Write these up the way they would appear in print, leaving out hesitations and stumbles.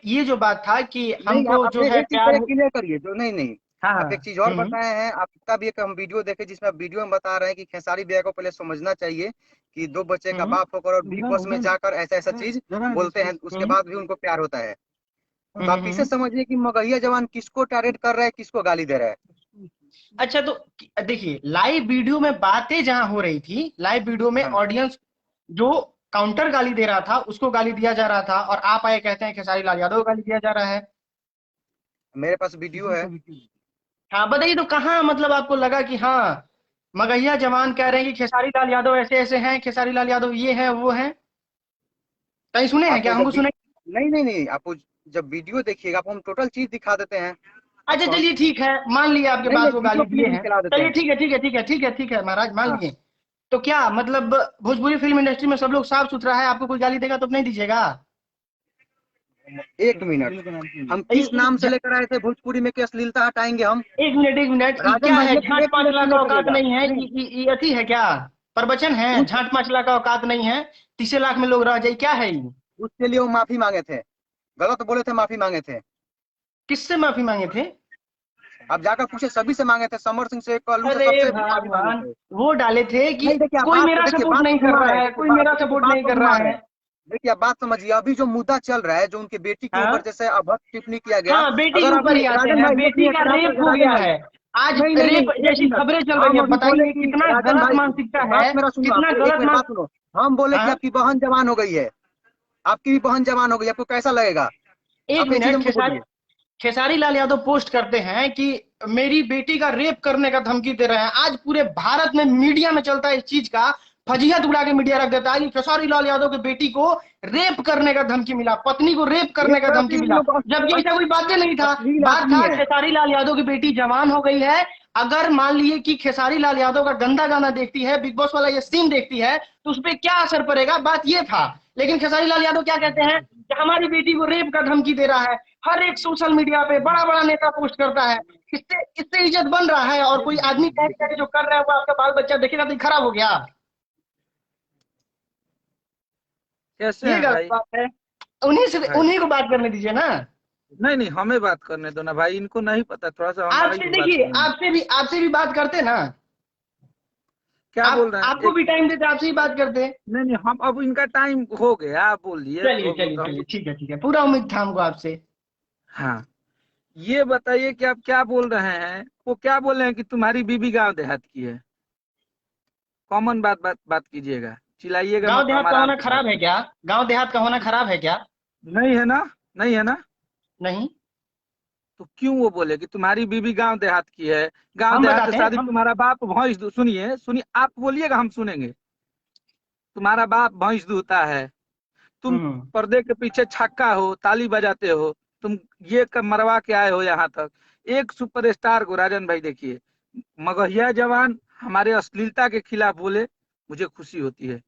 ये जो बात था कि नहीं, आप हमको जो अपने है एक चीज प्यार पहले क्लियर करिए जो नहीं नहीं। हाँ हाँ। आप एक चीज और हम्म। बताए हैं, आपका भी एक हम वीडियो देखे जिसमें आप वीडियो में बता रहे हैं कि खेसारी भैया को पहले समझना चाहिए कि दो बच्चे का हम्म। बाप होकर और बिग बॉस में जाकर ऐसा ऐसा चीज बोलते हैं, उसके हम्म। बाद भी उनको प्यार होता है। तो हम्म। आप इसे समझिए कि मगहिया जवान किसको टारगेट कर रहा है, किसको गाली दे रहा है। अच्छा तो देखिए, लाइव वीडियो में बातें जहां हो रही थी, लाइव वीडियो में हाँ, ऑडियंस जो काउंटर गाली दे रहा था उसको गाली दिया जा रहा था, और आप आए कहते हैं खेसारी लाल यादव को गाली दिया जा रहा है। मेरे पास वीडियो है। हाँ बताइए, तो कहाँ मतलब आपको लगा कि हाँ मगहिया जवान कह रहे हैं कि खेसारी लाल यादव ऐसे ऐसे हैं, खेसारी लाल यादव ये है वो है? कहीं सुने हैं क्या? आपको हमको सुने। नहीं नहीं नहीं, आपको जब वीडियो देखिएगा आपको हम टोटल चीज दिखा देते हैं। अच्छा आपको हम चलिए ठीक है, मान लिया आपके नहीं पास नहीं, वो वीडियो गाली दिए क्लिप भी हैं। चला देते चलिए हैं। ठीक है ठीक है ठीक है ठीक है ठीक है महाराज, मान हाँ, लिए। तो क्या मतलब भोजपुरी फिल्म इंडस्ट्री में सब लोग साफ सुथरा है, आपको कोई गाली देगा तो नहीं दीजिएगा? एक मिनट, हम किस नाम से लेकर आए थे भोजपुरी में कि अश्लीलता हटाएंगे हम? एक मिनट एक मिनट, ये राजन क्या भाई है? एक झांट एक पांच मिनट लाख का क्लियर औकात करिएगा। नहीं है? नहीं, ये अति है क्या? प्रवचन है? उस झांट 5 लाख का औकात नहीं है, 30 लाख में लोग रह जाए, क्या है ये? उसके लिए वो माफी मांगे थे, गलत बोले थे, माफी मांगे थे। किससे माफी मांगे थे? आप जाकर पूछे, सभी से मांगे थे, समर सिंह से, कल्लू से, अरे सबसे माफी मांगे भगवान, थे। वो डाले थे कि नहीं देखिए, आप कोई बात मेरा देखिए, सपोर्ट बात नहीं को कर घुमा रहा रहे हैं, है, देखिए कोई मेरा देखिए सपोर्ट बात नहीं को कर घुमा रहा रहे है। हैं। देखिए आप बात समझिए, अभी जो मुद्दा चल रहा है, जो उनके बेटी के ऊपर हाँ जैसे अभद्र टिप्पणी किया गया। हाँ, बेटी के अगर ऊपर अभी ही आते राजन हैं, भाई, एक बेटी मिनट, का रेप हो राजन गया भाई, है। आज नहीं नहीं रेप नहीं, एक जैसी मिनट। खबरें चल रही हम है, अभी बोले बताइए कि कितना राजन गलत भाई, मानसिकता बात है, मेरा सुनो, कितना आप एक गलत मिनट मान। बात सुनो। हम बोले कि हाँ, आपकी बहन जवान हो गई है, आपकी भी बहन जवान हो गई, आपको कैसा लगेगा? एक आप ये चीज मिनट। हमको बोलिए। खेसारी लाल यादव पोस्ट करते हैं कि मेरी बेटी का रेप करने का धमकी दे रहे हैं। आज पूरे भारत में मीडिया में चलता है इस चीज का, फजीहत उड़ा के मीडिया रख देता है कि खेसारी लाल यादव की बेटी को रेप करने का धमकी मिला, पत्नी को रेप एक करने का तरह धमकी से इन मिला। लोग जबकि ऐसा कोई बातें नहीं था। अश्लील बात आदमी था है। खेसारी लाल यादव की बेटी जवान हो गई है। अगर मान लिए कि खेसारी लाल यादव का गंदा गाना देखती है, बिग बॉस वाला ये सीन देखती है, तो उस पर क्या असर पड़ेगा, बात ये था। लेकिन खेसारी लाल यादव क्या कहते हैं कि हमारी बेटी को रेप का धमकी दे रहा है। हर एक सोशल मीडिया पे बड़ा बड़ा नेता पोस्ट करता है। इससे इससे इज्जत बन रहा है, और कोई आदमी कह के जो कर रहा है वो आपका बाल बच्चा देखेगा तो खराब हो गया। कैसे ये हैं गलत भाई? बात है। उन्हीं से भाई उन्हीं को बात करने दीजिए ना। नहीं नहीं, हमें बात करने दो ना भाई, इनको नहीं पता, थोड़ा सा हमारी आपसे भी बात देखिए, सुनिए। आपसे भी बात करते ना। क्या बोल आप रहे हैं? आपको एक भी टाइम देते, आपसे ही बात करते। नहीं नहीं, हम अब इनका टाइम हो गया, आप बोलिए चलिए तो चलिए हम चलिए, लोग। ठीक है, पूरा उम्मीद था हमको आपसे। हाँ, ये बताइए कि आप क्या बोल रहे हैं? वो क्या बोल रहे हैं कि तुम्हारी बीबी गांव देहात की है? कॉमन बात कीजिएगा, चिल्लाइएगा गांव मत, हम देहात का आराम होना से बात खराब है करें। क्या? गांव देहात का होना खराब है क्या? नहीं है ना? नहीं है ना? नहीं। तो क्यों वो बोले कि तुम्हारी बीबी गांव देहात की है? गांव हम देहात से बताते हैं शादी, हम। तुम्हारा बाप भैंस सुनिए सुनिए, आप बोलिएगा हम सुनेंगे। तुम्हारा बाप भैंस दूता है, तुम हम्म। पर्दे के पीछे छक्का हो, ताली बजाते हो, तुम ये मरवा के आए हो यहाँ तक। एक सुपरस्टार को, राजन भाई देखिए, मगहिया जवान हमारे अश्लीलता के खिलाफ बोले, मुझे खुशी होती है,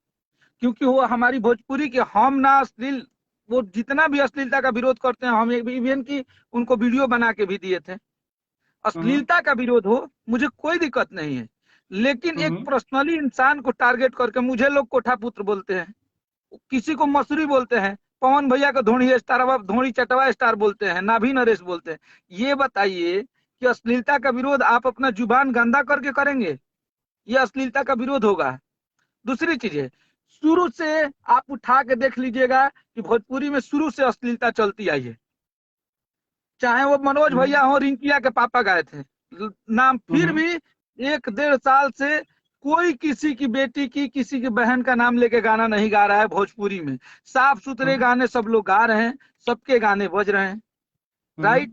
क्योंकि वो हमारी भोजपुरी के, हम ना अश्लील, वो जितना भी अश्लीलता का विरोध करते हैं, हम इवन की उनको वीडियो बना के भी दिए थे। हम्म। अश्लीलता का विरोध हो, मुझे कोई दिक्कत नहीं है, लेकिन एक हम्म। पर्सनली इंसान को टारगेट करके, मुझे लोग कोठा पुत्र बोलते हैं, किसी को मसूरी बोलते हैं, पवन भैया को धोनी स्टार, धोनी चटवा स्टार बोलते हैं, नाभी नरेश बोलते हैं। ये बताइए कि अश्लीलता का विरोध आप अपना जुबान गंदा करके करेंगे? ये अश्लीलता का विरोध होगा? दूसरी चीज है, शुरू से आप उठा के देख लीजिएगा कि भोजपुरी में शुरू से अश्लीलता चलती आई है। चाहे वो मनोज हम्म। भैया हो, रिंकिया के पापा गाए थे नाम, फिर हम्म। भी 1 1.5 साल से कोई किसी की बेटी की, किसी की बहन का नाम लेके गाना नहीं गा रहा है भोजपुरी में। साफ सुथरे हम्म। गाने सब लोग गा रहे हैं, सबके गाने बज रहे हैं। हम्म। राइट?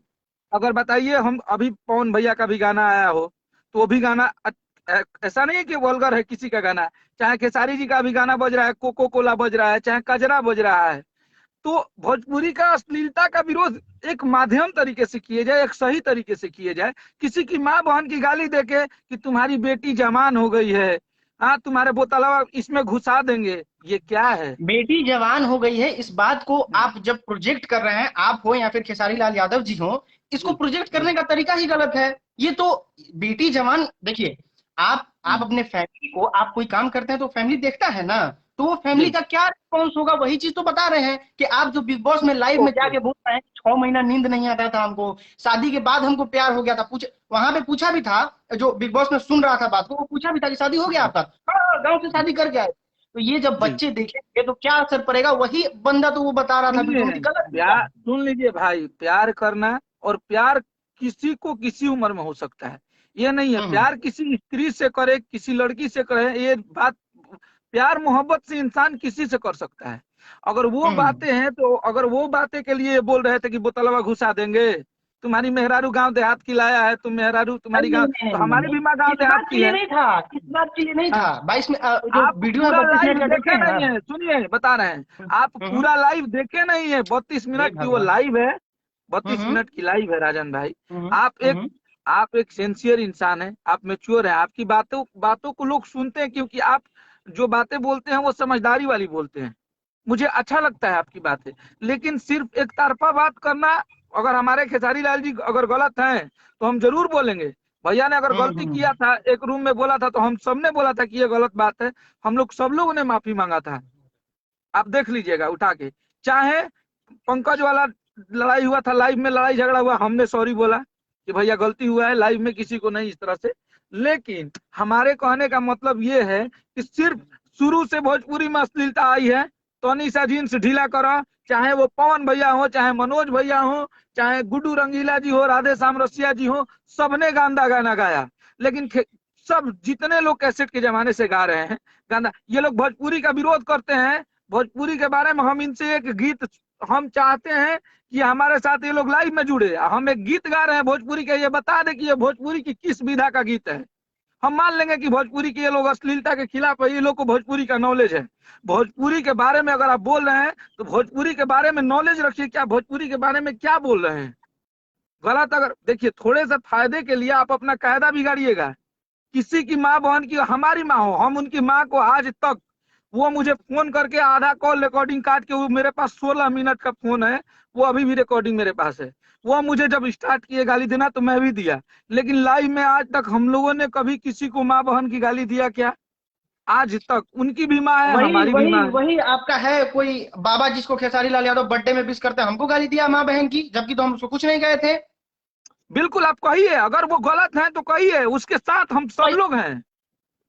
अगर बताइए, हम अभी पवन भैया का भी गाना आया हो, तो वो भी गाना ऐसा नहीं है कि वल्गर है किसी का गाना। चाहे खेसारी जी का भी गाना बज रहा है, कोको कोला बज रहा है, चाहे कजरा बज रहा है। तो भोजपुरी का अश्लीलता का विरोध एक माध्यम तरीके से किए जाए, एक सही तरीके से किए जाए। किसी की माँ बहन की गाली देके कि तुम्हारी बेटी जवान हो गई है, हाँ तुम्हारे बोतलवा इसमें घुसा देंगे, ये क्या है? बेटी जवान हो गई है, इस बात को आप जब प्रोजेक्ट कर रहे हैं, आप हो या फिर खेसारी लाल यादव जी हो, इसको जी प्रोजेक्ट जी। करने का तरीका ही गलत है। ये तो बेटी जवान देखिए, आप अपने फैमिली को, आप कोई काम करते हैं तो फैमिली देखता है ना। तो वो फैमिली का क्या रिस्पॉन्स होगा, वही चीज तो बता रहे हैं कि आप जो बिग बॉस में लाइव में जाके बोल रहे हैं 6 महीना नींद नहीं आता था हमको, शादी के बाद हमको प्यार हो गया था। वहां पे पूछा भी था, जो बिग बॉस में सुन रहा था बात को, वो पूछा भी था कि शादी हो गया आपका? हाँ, गाँव से शादी करके आए। तो ये जब बच्चे देखेंगे तो क्या असर पड़ेगा, वही बंदा तो वो बता रहा था बिल्कुल गलत। प्यार सुन लीजिए भाई, प्यार करना और प्यार किसी को किसी उम्र में हो सकता है, ये नहीं है प्यार किसी स्त्री से करे किसी लड़की से करे, ये बात प्यार मोहब्बत से इंसान किसी से कर सकता है। अगर वो बातें हैं तो अगर वो बातें के लिए बोल रहे थे कि बोतलवा घुसा देंगे, तुम्हारी मेहरारू गांव देहात की लाया है, तुम मेहरारू तुम्हारी गांव, तो हमारी भी माँ गांव देहात की है। नहीं था, किस बात के लिए नहीं था 22 में जो आप वीडियो पूरा 32 लाइव मिनट का देखे देखे नहीं है, सुनिए बता रहे हैं, आप पूरा लाइव देखे नहीं है। 32 मिनट की वो लाइव है, 32 मिनट की लाइव है राजन भाई। आप एक सिंसियर इंसान है, आप मैच्योर है, आपकी बातों को लोग सुनते हैं, क्योंकि आप जो बातें बोलते हैं वो समझदारी वाली बोलते हैं। मुझे अच्छा लगता है आपकी बातें, लेकिन सिर्फ एक तरफा बात करना, अगर हमारे खेसारी लाल जी अगर गलत हैं तो हम जरूर बोलेंगे। भैया ने अगर गलती किया था, एक रूम में बोला था, तो हम सबने बोला था कि ये गलत बात है, हम लोग सब लोगों ने माफी मांगा था। आप देख लीजिएगा उठा के, चाहे पंकज वाला लड़ाई हुआ था, लाइव में लड़ाई झगड़ा हुआ, हमने सॉरी बोला कि भैया गलती हुआ है, लाइव में किसी को नहीं इस तरह से। लेकिन हमारे कहने का मतलब ये है कि सिर्फ शुरू से भोजपुरी में अश्लीलता आई है, तो सा जीन्स ढीला करो, चाहे वो पवन भैया हो, चाहे मनोज भैया हो, चाहे गुड्डू रंगीला जी हो, राधे श्याम रसिया जी हो, सबने गांदा गाना गाया। लेकिन सब जितने लोग कैसेट के जमाने से गा रहे हैं गाना, ये लोग भोजपुरी का विरोध करते हैं। भोजपुरी के बारे में हम इनसे एक गीत, हम चाहते हैं कि हमारे साथ ये लोग लाइव में जुड़े, हम एक गीत गा रहे हैं भोजपुरी का, ये बता दे कि ये भोजपुरी की किस विधा का गीत है। हम मान लेंगे कि भोजपुरी के ये लोग अश्लीलता के खिलाफ है, ये लोग को भोजपुरी का नॉलेज है। भोजपुरी के बारे में अगर आप बोल रहे हैं तो भोजपुरी के बारे में नॉलेज रखिए, क्या भोजपुरी के बारे में क्या बोल रहे हैं। गलत अगर देखिए, थोड़े से फायदे के लिए आप अपना कायदा बिगाड़िएगा। किसी की माँ बहन की, हमारी माँ हो, हम उनकी माँ को आज तक, वो मुझे फोन करके आधा कॉल रिकॉर्डिंग काट के, वो मेरे पास 16 मिनट का फोन है, वो अभी भी रिकॉर्डिंग मेरे पास है। वो मुझे जब स्टार्ट किए गाली देना तो मैं भी दिया, लेकिन लाइव में आज तक हम लोगों ने कभी किसी को माँ बहन की गाली दिया क्या? आज तक उनकी भी माँ है, हमारी भी माँ है। वही आपका है कोई बाबा जिसको खेसारी लाल यादव बर्थडे में विश करते हैं, हमको गाली दिया माँ बहन की, जबकि तो हम उसको कुछ नहीं कहे थे। बिल्कुल आप कहिए, अगर वो गलत है तो कहिए, उसके साथ हम सब लोग हैं।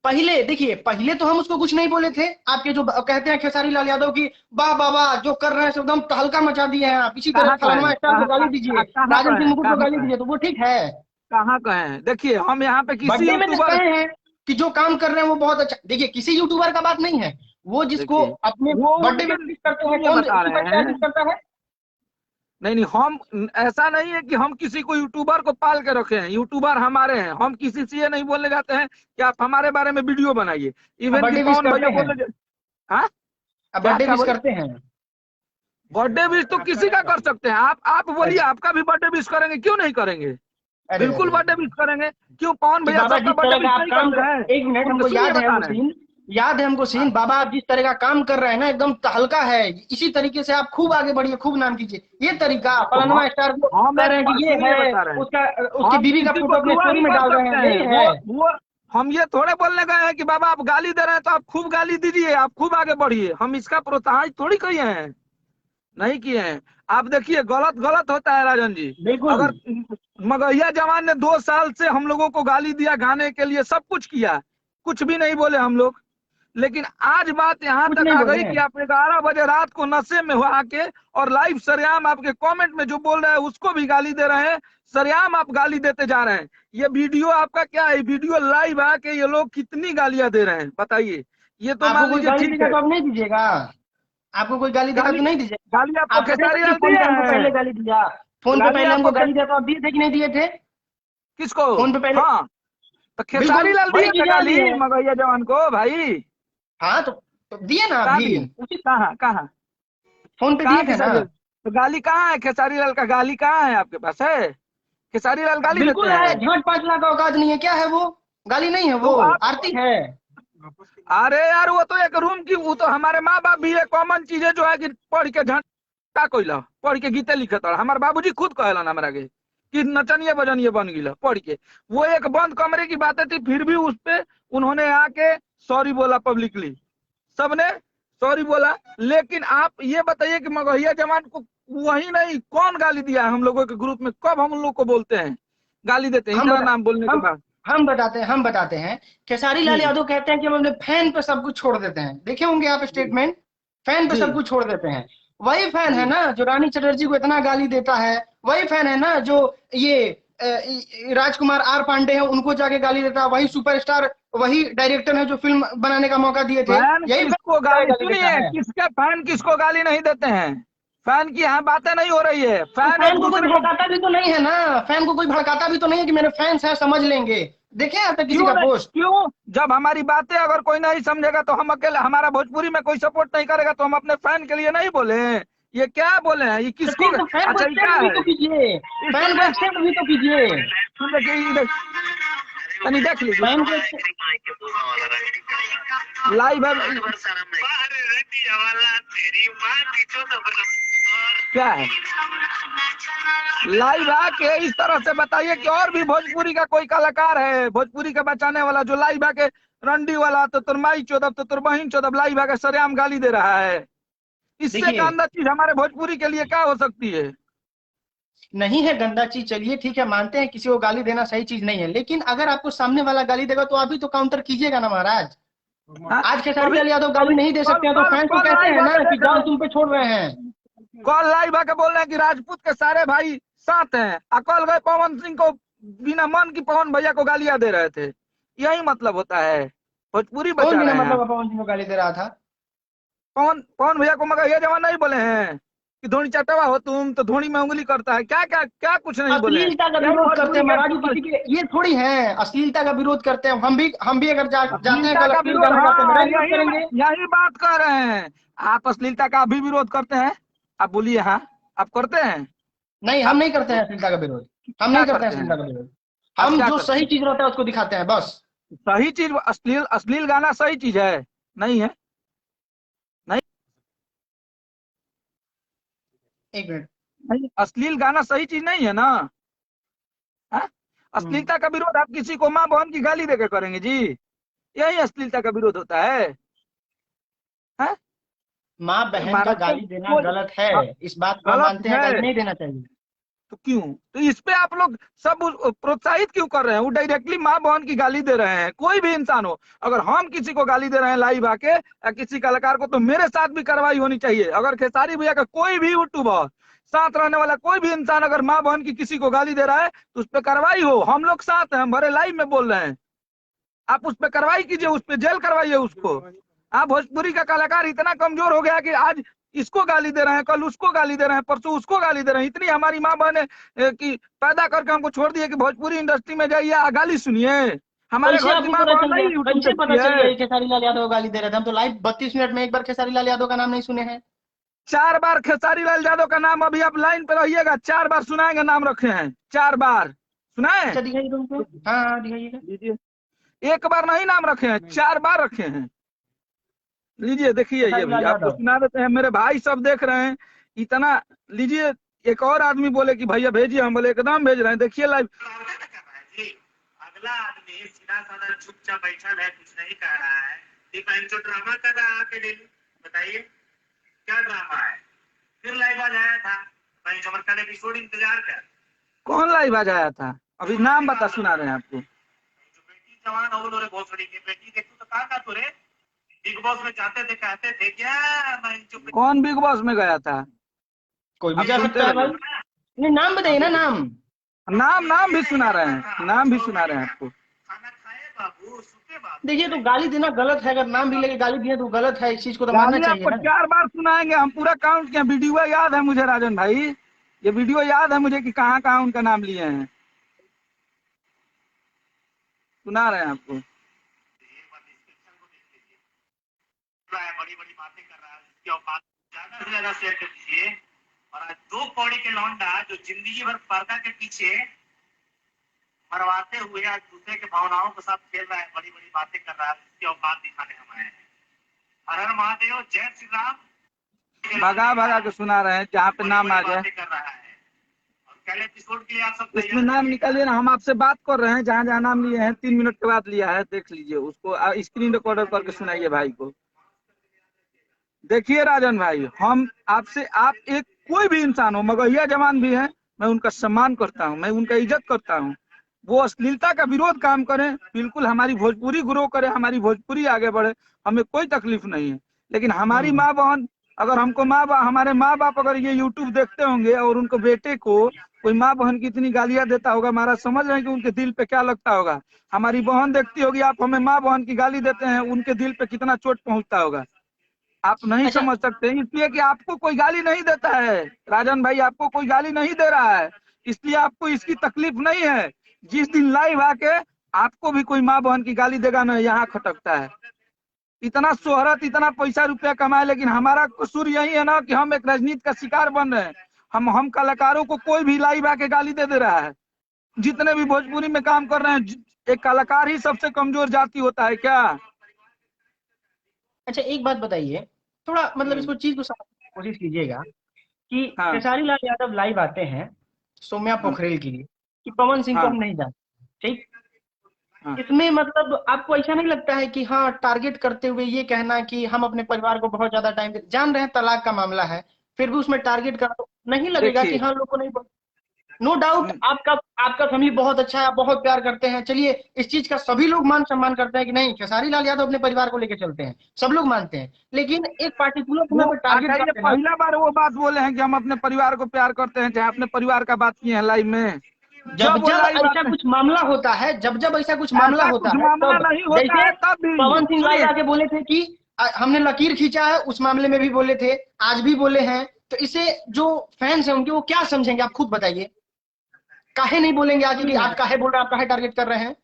पहले देखिए, पहले तो हम उसको कुछ नहीं बोले थे। आपके जो कहते हैं खेसारी लाल यादव की, वाह बाबा जो कर रहे हैं एकदम तहलका मचा दिए हैं आप, इसी तरह फलाना स्टार को गाली दीजिए, राजन सिंह मुकुट को गाली दीजिए, तो वो ठीक है? कहाँ कहे? देखिए हम यहाँ पे किसी यूट्यूबर हैं कि जो काम कर रहे हैं वो बहुत अच्छा, देखिए किसी यूट्यूबर का बात नहीं है, वो जिसको अपने बर्थडे में विश करते हैं, कौन करता है? नहीं, हम ऐसा नहीं है कि हम किसी को यूट्यूबर को पाल के रखे हैं, यूट्यूबर हमारे हैं। हम किसी से ये नहीं बोलने जाते हैं कि आप हमारे बारे में वीडियो बनाइए। इवन कि कौन भैया बोले, हाँ बर्थडे विश करते हैं, बर्थडे विश तो किसी का कर सकते हैं। आप बोलिए, आपका भी बर्थडे विश करेंगे, क्यों नहीं करेंगे? बिल्कुल बर्थडे विश करेंगे। क्यों पवन भैया सबका बर्थडे विश नहीं करते हैं? एक मिनट, हमको याद है हमको सीन, बाबा आप जिस तरह का काम कर रहे हैं ना, एकदम तहलका है, इसी तरीके से आप खूब आगे बढ़िए, खूब नाम कीजिए। ये तरीका फलाना स्टार को कह रहे हैं कि ये है, उसकी बीवी का फोटो अपने स्टोरी में डाल रहे हैं, वो हम ये थोड़े बोलने गए हैं कि बाबा आप गाली दे रहे हैं तो आप खूब गाली दीजिए, आप खूब आगे बढ़िए। हम इसका प्रोत्साहन थोड़ी किए हैं, नहीं किए हैं। आप देखिए गलत होता है राजन जी। अगर मगहिया जवान ने 2 साल से हम लोगों को गाली दिया, गाने के लिए सब कुछ किया, कुछ भी नहीं बोले हम लोग, लेकिन आज बात यहाँ तक आ गई कि आप 11 बजे रात को नशे में हो आके और लाइव सरेआम आपके कमेंट में जो बोल रहे हैं उसको भी गाली दे रहे हैं, सरेआम आप गाली देते जा रहे हैं। ये वीडियो आपका क्या है? वीडियो लाइव आके ये लोग कितनी गालियां दे रहे हैं बताइए। ये तो मान लीजिए ठीक है, तो अब नहीं दीजिएगा, आपको कोई गाली देगा तो नहीं दीजिएगा। गाली आपको खेसारी लाल पहले गाली दिया, फोन पे पहले हमको गाली दिया, तो आप दिए थे कि नहीं दिए थे? किसको? फोन पे पहले? हाँ, तो खेसारी लाल दिए गाली मगहिया जवान को भाई। हाँ तो दिए ना अभी, कहाँ फोन पे दिए थे ना। तो गाली कहाँ है? खेसारी लाल का गाली कहाँ है? आपके पास है? खेसारी लाल गाली बिल्कुल है, झाट 5 लाख का औकात नहीं है, क्या है वो? गाली नहीं है वो, आरती है। अरे यार वो तो एक रूम की, वो तो हमारे माँ बाप भी है, कॉमन चीजें जो है कि पढ़ के झंडा कोइला पढ़ के गीते लिखे था। हमारे बाबूजी खुद कहला हमारा के कि नचनिए बजनिए बन गिला पढ़ के। वो एक बंद कमरे की बातें थी, फिर भी उस पे उन्होंने आके सॉरी बोला पब्लिकली, सबने सॉरी बोला। लेकिन आप ये बताइए कि मगहिया जवान को वही नहीं कौन गाली दिया है हम लोगों के ग्रुप में, कब हम लोग को बोलते हैं गाली देते हैं हम इतना बता नाम बोलने के हम बाद? हम बताते हैं। खेसारी लाल जी यादव कहते हैं कि हम अपने फैन पे सब कुछ छोड़ देते हैं। देखे होंगे आप जी स्टेटमेंट, फैन पे जी सब कुछ छोड़ देते हैं। वही फैन है जी ना जो रानी चटर्जी को इतना गाली देता है, वही फैन है ना जो ये राजकुमार आर पांडे हैं उनको जाके गाली देता है, वही सुपरस्टार, वही डायरेक्टर है जो फिल्म बनाने का मौका दिए थे, फैन यही किसको फैन गाली, गाली देता सुनिए है। किसके फैन किसको गाली नहीं देते हैं? फैन की यहाँ बातें नहीं हो रही है, तो फैन एक फैन को कोई दूसरे को भड़काता भी तो नहीं है ना, फैन को कोई भड़काता भी तो नहीं है कि मेरे फैंस हैं समझ लेंगे। देखे आप किसी क्यों का नहीं, पोस्ट? क्यों? जब हमारी बातें अगर कोई नहीं समझेगा तो हम अकेले, हमारा भोजपुरी में कोई सपोर्ट नहीं करेगा तो हम अपने फैन के लिए नहीं बोले? ये क्या बोले हैं, ये तो किसको? फिर तो फैन को अच्छा ये क्या एक्सेप्ट भी है? तो कीजिए, फैन को एक्सेप्ट भी तो कीजिए। देखिए तनी देख लीजिए फैन को लाइव है, क्या है लाइव आके इस तरह से बताइए कि और भी भोजपुरी का कोई कलाकार है भोजपुरी का बचाने वाला जो लाइव आके रंडी वाला तो तुरमाई चौदह तो तुरबहीन चौदह लाइव आके सरेआम गाली दे रहा है? इससे देखिए गंदा चीज हमारे भोजपुरी के लिए क्या हो सकती है? नहीं है गंदा चीज, चलिए ठीक है मानते हैं किसी को गाली देना सही चीज नहीं है, लेकिन अगर आपको सामने वाला गाली देगा तो आप भी तो काउंटर कीजिएगा ना महाराज। हाँ? आज खेसारी कभी लाल यादव गाली कभी नहीं दे कल सकते हैं तो कल फैंस को कल कहते लाइव हैं आके ना कि देख रहा जान हूँ, तुम पे छोड़ रहे हैं। कल लाइव आके बोल रहे हैं कि राजपूत के सारे भाई साथ हैं, अकल गए पवन सिंह को बिना मन की पवन भैया को गालियां दे रहे थे। यही मतलब होता है, भोजपुरी कौन बचा बिना रहे हैं आप। मतलब पवन सिंह को गाली दे रहा था? पवन पवन भैया को मगर ये जवान नहीं बोले हैं कि धोनी चटवा हो तुम तो धोनी में उंगली करता है, क्या क्या क्या कुछ नहीं बोले हैं। अश्लीलता का यही विरोध करते भोजपुरी हैं महाराज, के किसी के ये थोड़ी है अश्लीलता का विरोध करते हैं। हम भी अगर जाते हैं अश्लीलता कल का अश्लील विरोध, गाना गाते हैं मेरा हाँ विरोध यही करेंगे। यही बात कर रहे हैं। आप अश्लीलता का भी विरोध करते हैं? आप बोलिए हाँ, आप करते हैं? नहीं हम आप नहीं करते हैं अश्लीलता का विरोध, हम क्या नहीं करते हैं करते हैं? अश्लीलता का विरोध। आप हम क्या जो करते सही हैं? चीज रहता है उसको दिखाते हैं बस। सही चीज, अश्लील अश्लील गाना सही चीज है? नहीं है, नहीं एक मिनट। नहीं, अश्लील गाना सही चीज नहीं है ना। हाँ? अश्लीलता का विरोध आप किसी को माँ बहन की गाली देकर करेंगे जी? यही अश्लीलता का विरोध होता है? हाँ? माँ बहन का महाराज गाली देना कोई गलत है, इस बात को हम गलत मानते हैं, गाली है नहीं देना चाहिए। तो क्यों, तो इस पे आप लोग सब प्रोत्साहित क्यों कर रहे हैं? वो डायरेक्टली माँ बहन की गाली दे रहे हैं, कोई भी इंसान हो। अगर हम किसी को गाली दे रहे हैं लाइव आके या किसी कलाकार को, तो मेरे साथ भी कार्रवाई होनी चाहिए। अगर खेसारी भैया का कोई भी यूट्यूबर, साथ रहने वाला कोई भी इंसान अगर माँ बहन की किसी को गाली दे रहा है तो उस पर कार्रवाई हो। हम लोग साथ हैं, हम भरे लाइव में बोल रहे हैं। आप उस पर कार्रवाई कीजिए, उस पर जेल करवाइए उसको। आप भोजपुरी का कलाकार इतना कमजोर हो गया कि आज इसको गाली दे रहे हैं, कल उसको गाली दे रहे हैं, परसों उसको गाली दे रहे हैं। इतनी हमारी माँ बहन की पैदा करके हमको छोड़ दिए कि भोजपुरी इंडस्ट्री में जाइए गाली सुनिए। हमारे कैसे घर की आपको माँ पता बहन चल गया, नहीं यूट्यूब कैसे पता देखती चल गया है। ये खेसारी लाल यादव को गाली दे रहे थे? हम तो लाइव 32 मिनट में एक बार खेसारी लाल यादव का नाम नहीं सुने हैं। 4 बार खेसारी लाल यादव का नाम, अभी आप लाइन पे रहिएगा, 4 बार सुनाएंगे, नाम रखे हैं 4 बार सुनाए। अच्छा दिखाइए तुमको, हाँ हाँ दिखाइएगा। लीजिए, एक बार नहीं नाम रखे हैं, 4 बार रखे हैं। लीजिए देखिए, ये खेसारी भी लाल आपको यादव। सुना देते हैं, मेरे भाई सब देख रहे हैं इतना। लीजिए, एक और आदमी बोले कि भैया भेजिए, हम बोले एकदम भेज रहे हैं, देखिए लाइव। अगला आदमी सीधा साधा चुपचाप बैठा है, कुछ नहीं कह रहा है, जो ड्रामा कर रहा है आके डेली। बताइए क्या ड्रामा है? फिर लाइव आज आया था, चमर का एपिसोड इंतजार कर। कौन लाइव आज आया था? अभी नाम बता, सुना रहे हैं आपको। जो बेटी जवान हो रे भोसड़ी की बेटी, देखो तो कहा था तुरे बिग बॉस में जाते थे, कहते थे क्या कौन बिग बॉस में गया था? कोई भी आप जा सुनते सकता है भाई। रहिए, नहीं नाम बताइए ना, नाम। नाम भी सुना रहे हैं, नाम भी सुना रहे हैं आपको। खाना खाए बाबू, सुते बाबू। देखिए तो गाली देना गलत है, अगर नाम भी लेके गाली दिए तो गलत है, इस चीज को तो मानना गाली चाहिए आपको ना। 4 बार सुनाएंगे, हम पूरा काउंट किया, वीडियो याद है मुझे राजन भाई, ये वीडियो याद है मुझे कि कहाँ कहाँ उनका नाम लिए हैं, सुना रहे हैं आपको। बड़ी बड़ी बातें कर रहा है, इसकी औकात ज्यादा से ज्यादा शेयर कर दीजिए। और आज 2 कौड़ी के लौंडा जो जिंदगी भर पर्दा के पीछे मरवाते हुए आज दूसरे के भावनाओं के साथ खेल रहा है, बड़ी बड़ी बातें कर रहा है, इसकी औकात दिखाने हम आए हैं। हर हर महादेव, जय श्री राम। भगा भगा के सुना रहे हैं, जहाँ पे नाम आ जाए कर रहा है। और कल एपिसोड के लिए आप सब उसमें नाम निकालिए ना। हम आपसे बात कर रहे हैं, जहाँ जहाँ नाम लिए हैं 3 मिनट के बाद लिया है, देख लीजिए उसको, स्क्रीन रिकॉर्डर करके सुनाइए भाई को। देखिए राजन भाई, हम आपसे, आप एक कोई भी इंसान हो, मगहिया जवान भी है, मैं उनका सम्मान करता हूँ, मैं उनका इज्जत करता हूँ। वो अश्लीलता का विरोध काम करें, बिल्कुल हमारी भोजपुरी ग्रो करे, हमारी भोजपुरी आगे बढ़े, हमें कोई तकलीफ नहीं है। लेकिन हमारी माँ बहन, अगर हमको हमारे माँ बाप अगर ये यूट्यूब देखते होंगे और उनको बेटे को कोई माँ बहन की इतनी गालियां देता होगा, हमारा समझ रहे हैं कि उनके दिल पे क्या लगता होगा। हमारी बहन देखती होगी, आप हमें माँ बहन की गाली देते हैं, उनके दिल पे कितना चोट पहुंचता होगा, आप नहीं अच्छा, समझ सकते। इसलिए कि आपको कोई गाली नहीं देता है राजन भाई, आपको कोई गाली नहीं दे रहा है, इसलिए आपको इसकी तकलीफ नहीं है। जिस दिन लाइव आके आपको भी कोई माँ बहन की गाली देगा ना, यहाँ खटकता है। इतना शोहरत, इतना पैसा रुपया कमाए, लेकिन हमारा कसूर यही है ना कि हम एक राजनीति का शिकार बन रहे हैं। हम कलाकारों को कोई भी लाइव आके गाली दे रहा है। जितने भी भोजपुरी में काम कर रहे हैं, एक कलाकार ही सबसे कमजोर जाति होता है क्या? अच्छा एक बात बताइए, थोड़ा मतलब इसको चीज को समझने की कोशिश कीजिएगा कि हाँ खेसारी लाल यादव लाइव आते हैं सौम्या हाँ पोखरेल के लिए कि पवन सिंह को हाँ हम नहीं जानते, ठीक। हाँ। इसमें मतलब आपको ऐसा नहीं लगता है कि हाँ, टारगेट करते हुए ये कहना कि हम अपने परिवार को बहुत ज्यादा टाइम जान रहे हैं, तलाक का मामला है, फिर भी उसमें टारगेट करना, तो नहीं लगेगा कि देखिए, हाँ, लोग को नहीं। नो डाउट आपका आपका फैमिली बहुत अच्छा है, आप बहुत प्यार करते हैं, चलिए इस चीज का सभी लोग मान सम्मान करते हैं कि नहीं, खेसारी लाल यादव अपने परिवार को लेकर चलते हैं, सब लोग मानते हैं, लेकिन एक पार्टिकुलर समय वो पर टारगेट अच्छा, कर ये देना। पहला बार वो बात बोले हैं कि हम अपने परिवार को प्यार करते हैं, चाहे अपने परिवार का बात किए हैं लाइव में? जब जब वो जब लाइव ऐसा आते हैं, कुछ मामला होता है, जब जब ऐसा कुछ मामला ऐसा होता कुछ है, मामला तब नहीं होता जैसे है तब भी पवन सिंह लाइव सुनिए। आके बोले थे कि हमने लकीर खींचा है, उस मामले में भी बोले थे, आज भी बोले हैं, तो इसे जो फैंस हैं उनके, वो क्या समझेंगे, आप खुद बताइए। काहे नहीं बोलेंगे आगे कि आप काहे बोल रहे हैं, आप काहे टारगेट कर रहे हैं।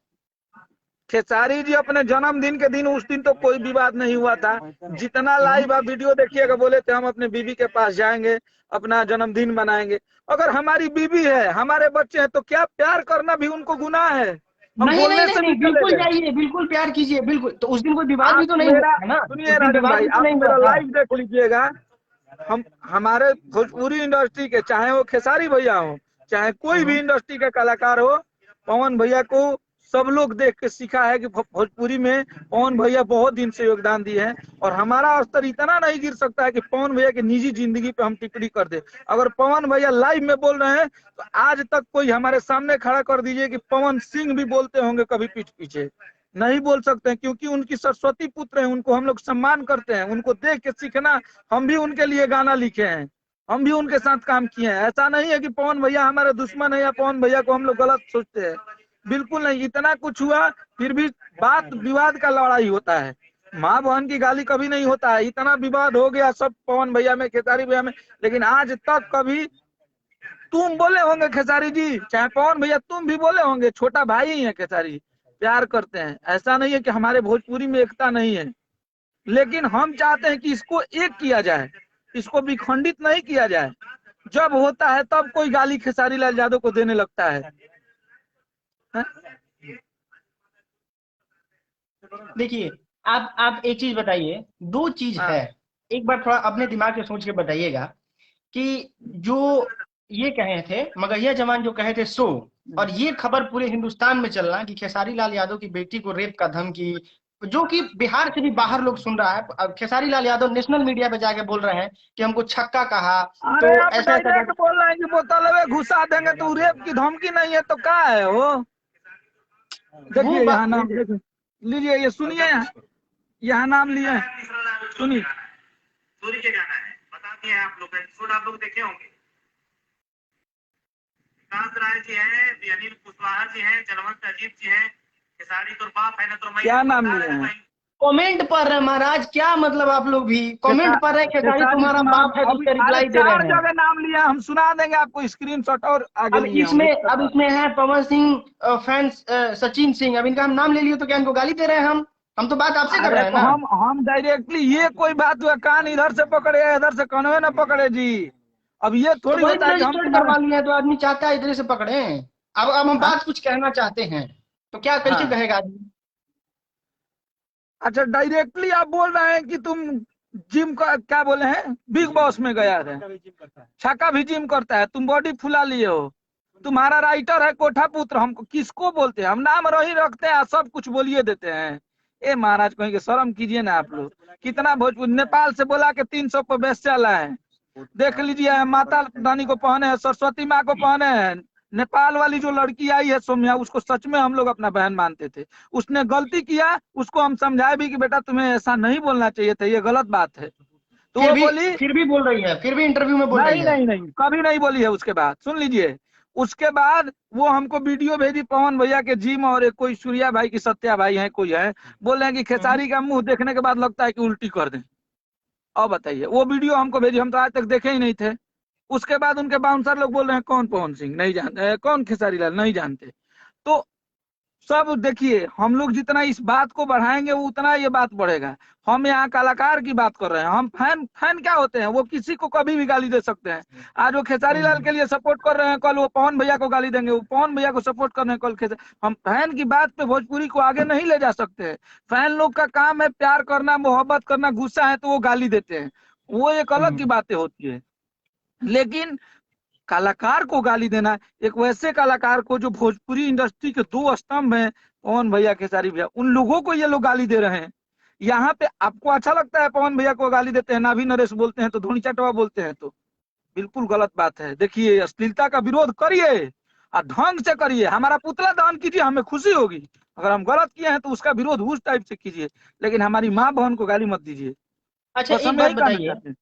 खेसारी जी अपने जन्मदिन के दिन, उस दिन तो कोई विवाद नहीं हुआ था। जितना लाइव आप वीडियो देखिएगा, बोले थे हम अपने बीबी के पास जाएंगे, अपना जन्मदिन मनाएंगे। अगर हमारी बीबी है, हमारे बच्चे हैं, तो क्या प्यार करना भी उनको गुनाह है? हम नहीं नहीं बोलने नहीं से भी नहीं, चले बिल्कुल गए। जाइए, बिल्कुल प्यार कीजिए, बिल्कुल। तो उस दिन कोई विवाद भी आप तो नहीं मेरा हुआ है ना, सुनिए उस दिन राजन विवाद भाई, भी तो आप नहीं हुआ मेरा था। लाइव देख लीजिएगा। हम हमारे भोजपुरी इंडस्ट्री के, चाहे वो खेसारी भैया हो, चाहे कोई भी इंडस्ट्री के कलाकार हो, पवन भैया को सब लोग देख के सीखा है कि भोजपुरी में पवन भैया बहुत दिन से योगदान दिए हैं। और हमारा स्तर इतना नहीं गिर सकता है कि पवन भैया की निजी जिंदगी पे हम टिप्पणी कर दे। अगर पवन भैया लाइव में बोल रहे हैं, तो आज तक कोई हमारे सामने खड़ा कर दीजिए कि पवन सिंह भी बोलते होंगे कभी पीठ पीछे। नहीं बोल सकते हैं, क्योंकि उनकी सरस्वती पुत्र हैं, उनको हम लोग सम्मान करते हैं, उनको देख के सीखना। हम भी उनके लिए गाना लिखे हैं, हम भी उनके साथ काम किए हैं। ऐसा नहीं है कि पवन भैया हमारे दुश्मन है या पवन भैया को हम लोग गलत सोचते हैं, बिल्कुल नहीं। इतना कुछ हुआ, फिर भी बात विवाद का लड़ाई होता है, माँ बहन की गाली कभी नहीं होता है। इतना विवाद हो गया सब पवन भैया में, खेसारी भैया में, लेकिन आज तक कभी तुम बोले होंगे खेसारी जी, चाहे पवन भैया तुम भी बोले होंगे, छोटा भाई ही है खेसारी, प्यार करते हैं। ऐसा नहीं है कि हमारे भोजपुरी में एकता नहीं है, लेकिन हम चाहते हैं कि इसको एक किया जाए, इसको विखंडित नहीं किया जाए। जब होता है तब कोई गाली खेसारी लाल यादव को देने लगता है। देखिए, आप एक चीज बताइए, दो चीज है, एक बार थोड़ा अपने दिमाग से सोच के बताइएगा कि जो ये कहे थे मगहिया जवान, जो कहे थे सो, और ये खबर पूरे हिंदुस्तान में चलना कि खेसारी लाल यादव की बेटी को रेप का धमकी, जो कि बिहार से भी बाहर लोग सुन रहा है। अब खेसारी लाल यादव नेशनल मीडिया पे जाके बोल रहे हैं कि हमको छक्का कहा, तो अरे आप ऐसा डायरेक्ट बोल रहे हैं कि बोतल में घुसा देंगे, तो रेप की धमकी नहीं है तो क्या है वो? देखिए यहाँ नाम लीजिए, ये सुनिए, यहाँ नाम लिए, सुनिए। सूर्य के गाना है, बता दिए आप लोग, एपिसोड आप लोग देखे होंगे। विकास राय जी हैं, अनिल कुशवाहा जी हैं, जलवंत अजीत जी हैं, खेसारी तो बाप है ना, तो क्या नाम लिए हैं? कमेंट पढ़ रहे हैं महाराज, क्या मतलब आप लोग भी कमेंट पढ़ रहे हैं, खेसारी तुम्हारा बाप है, तो उसका रिप्लाई दे रहे हैं। 4 जगह नाम लिया, हम सुना देंगे आपको स्क्रीनशॉट और आगे अब इसमें है पवन सिंह फैंस सचिन सिंह, अब इनका हम नाम ले लिए तो क्या इनको गाली दे रहे हैं? हम तो बात आपसे कर रहे हैं ना। हम डायरेक्टली, ये कोई बात हुआ कान इधर से पकड़े इधर से कानवे न पकड़े जी। अब ये थोड़ी तो होता है कि हम करवा लिया, तो आदमी चाहता है इधर से पकड़े। अब हम बात कुछ कहना चाहते हैं तो क्या कैसे कहेगा आदमी? अच्छा, डायरेक्टली आप बोल रहे हैं कि तुम जिम का क्या बोले हैं, बिग बॉस में गया है, छक्का भी जिम करता है, तुम बॉडी फुला लिए हो, तुम्हारा राइटर है कोठा पुत्र। हमको किसको बोलते हैं? हम नाम रही रखते हैं, सब कुछ बोलिए देते हैं। ए महाराज कहेंगे शर्म कीजिए ना आप लोग, कितना भोजपुरी नेपाल से बोला कि 300 पर बेस्या लाए, देख लीजिए माता रानी को पहने हैं, सरस्वती माँ को पहने हैं। नेपाल वाली जो लड़की आई है सौम्या, उसको सच में हम लोग अपना बहन मानते थे, उसने गलती किया, उसको हम समझाए भी कि बेटा तुम्हें ऐसा नहीं बोलना चाहिए था, ये गलत बात है। तो वो बोली, फिर भी बोल रही है, फिर भी इंटरव्यू में बोल रही है। नहीं, कभी नहीं बोली है। उसके बाद सुन लीजिए, उसके बाद वो हमको वीडियो भेजी पवन भैया के जिम, और एक कोई सूर्या भाई की सत्या भाई है कोई है, बोल रहे हैं कि खेसारी का मुंह देखने के बाद लगता है कि उल्टी कर दें। और बताइए, वो वीडियो हमको भेजी, हम तो आज तक देखे ही नहीं थे। उसके बाद उनके बाउंसर लोग बोल रहे हैं कौन पवन सिंह, नहीं जानते, कौन खेसारी लाल, नहीं जानते। तो सब देखिए, हम लोग जितना इस बात को बढ़ाएंगे वो उतना ये बात बढ़ेगा। हम यहाँ कलाकार की बात कर रहे हैं, हम फैन क्या होते हैं, वो किसी को कभी भी गाली दे सकते हैं। आज वो खेसारी लाल के लिए सपोर्ट कर रहे हैं, कल वो पवन भैया को गाली देंगे, वो पवन भैया को सपोर्ट कर रहे हैं, कल खेसारी। हम फैन की बात पे भोजपुरी को आगे नहीं ले जा सकते हैं। फैन लोग का काम है प्यार करना, मोहब्बत करना, गुस्सा है तो वो गाली देते हैं, वो एक अलग की बातें होती है। लेकिन कलाकार को गाली देना, एक वैसे कलाकार को जो भोजपुरी इंडस्ट्री के दो स्तंभ हैं, पवन भैया खेसारी भैया, उन लोगों को ये लोग गाली दे रहे हैं। यहाँ पे आपको अच्छा लगता है पवन भैया को गाली देते हैं, नाभी नरेश बोलते हैं, तो धोनी चटवा बोलते हैं, तो बिल्कुल गलत बात है। देखिए, अश्लीलता का विरोध करिए और ढंग से करिए, हमारा पुतला दहन कीजिए, हमें खुशी होगी। अगर हम गलत किए हैं तो उसका विरोध उस टाइप से कीजिए, लेकिन हमारी माँ बहन को गाली मत दीजिए। अच्छा बस एक हम बात यही कहना बताइए, चाहते हैं।